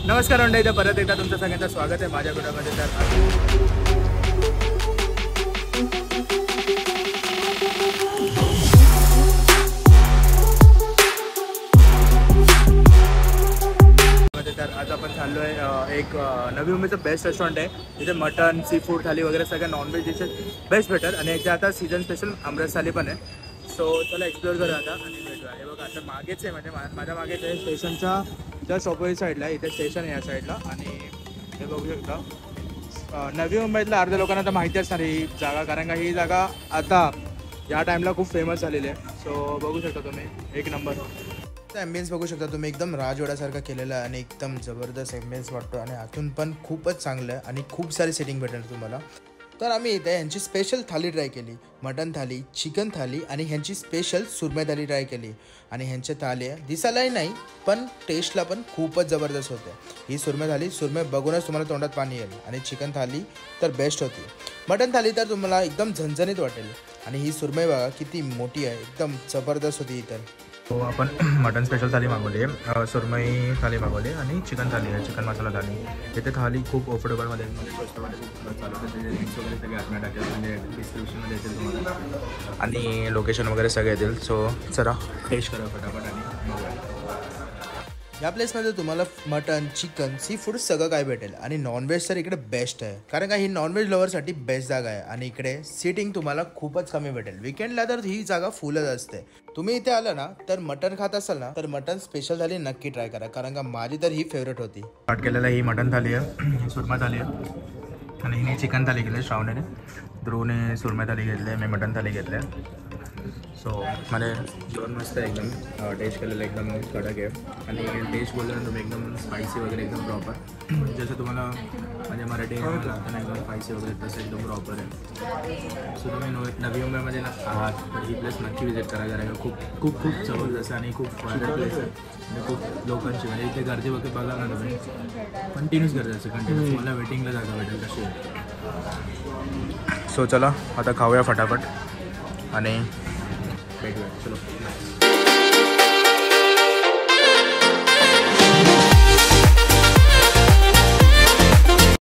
नमस्कार मंडळी, इथं परत एकदा तुमचं सगळ्यांचं स्वागत आहे माझ्या व्हिडिओमध्ये. तर आज आपण चाललो आहे एक नवी मुंबईचं बेस्ट रेस्टॉरंट आहे. तिथे मटन, सी फूड थाली वगैरे सगळ्या नॉनव्हेज डिशेस बेस्ट भेटतात आणि याच्या आता सीझन स्पेशल आमरस थाली पण आहे. सो चला एक्सप्लोर करूया आता आणि भेटूया. हे बघा आता मागेच आहे, म्हणजे माझ्या मागेच आहे स्टेशनच्या जस्ट ऑपोजिट साईडला. इथे स्टेशन आहे या साईडला आणि हे बघू शकता. नवी मुंबईतल्या अर्ध्या लोकांना तर माहिती असणार ही जागा, कारण का ही जागा आता या टाईमला खूप फेमस झालेली आहे. सो बघू शकता तुम्ही एक नंबर ॲम्बियन्स बघू शकता तुम्ही. एकदम राजवाड्यासारखा केलेला आहे आणि एकदम जबरदस्त ॲम्बियन्स वाटतो आणि आतून पण खूपच चांगलं आहे आणि खूप सारी सेटिंग भेटेल तुम्हाला. तर आम्ही इथे ह्यांची स्पेशल थाली ट्राय केली, मटन थाली, चिकन थाली आणि ह्यांची स्पेशल सुरमई थाली ट्राय केली. आणि ह्यांच्या थाली दिसायलाही नाही पण टेस्टला पण खूपच जबरदस्त होते. ही सुरमई बघूनच तुम्हाला तोंडात पाणी येईल आणि चिकन थाली तर बेस्ट होती. मटन थाली तर तुम्हाला एकदम झणझणीत वाटेल आणि ही सुरमई बघा किती मोठी आहे, एकदम जबरदस्त होती. इतर हो आपण मटन स्पेशल थाली मागवली आहे, सुरमई थाली मागवली आणि चिकन थाली आहे, चिकन मसाला थाली. इथे थाली खूप अफोर्डेबलमध्ये स्वस्तमध्ये खूप चालू होते. त्याचे लिंक्स वगैरे सगळे आतमध्ये टाकेल, म्हणजे डिस्क्रिप्शनमध्ये येतील तुम्हाला आणि लोकेशन वगैरे सगळे येतील. सो चला टेस्ट करा फटाफट आणि या प्लेसमध्ये तुम्हाला मटन, चिकन, सी फूड सगळं काय भेटेल आणि नॉनव्हेज तर इकडे बेस्ट आहे, कारण का ही नॉनव्हेज लवरसाठी बेस्ट जागा आहे. आणि इकडे सीटिंग तुम्हाला खूपच कमी भेटेल. विकेंडला तर ही जागा फुलच असते. तुम्ही इथे आलं ना तर मटन खात असाल ना तर मटन स्पेशल थाली नक्की ट्राय करा, कारण का माझी तर ही फेवरेट होती. स्टार्ट केलेलं ही मटन थाली आहे, ही सुरमई थाली आहे आणि हिने चिकन थाली केली आहे श्रावणीने. ध्रुवने सुरमई थाली घेतली आहे, मी मटन थाली घेतली आहे. सो मला जेवण मस्त आहे, एकदम टेस्ट केलेलं एकदम कडक आहे. आणि टेस्ट बोललं ना तुम्ही एकदम स्पायसी वगैरे एकदम प्रॉपर, जसं तुम्हाला म्हणजे मराठी लागतं ना एकदम स्पायसी वगैरे तसं एकदम प्रॉपर आहे. सो तुम्ही नवी मुंबईमध्ये आहात तर ही प्लेस नक्की विजिट करा, कारण खूप खूप खूप जबरदस्त आणि खूप वाईट प्लेस आहे आणि खूप लोकांची म्हणजे इथे गर्दी वगैरे बघा ना तुम्ही, कंटिन्यूस गर्दी असते, कंटिन्यूस मला वेटिंगला जागा भेटेल कशी आहे. सो चला आता खाऊया फटाफट आणि भेटूया. चलो.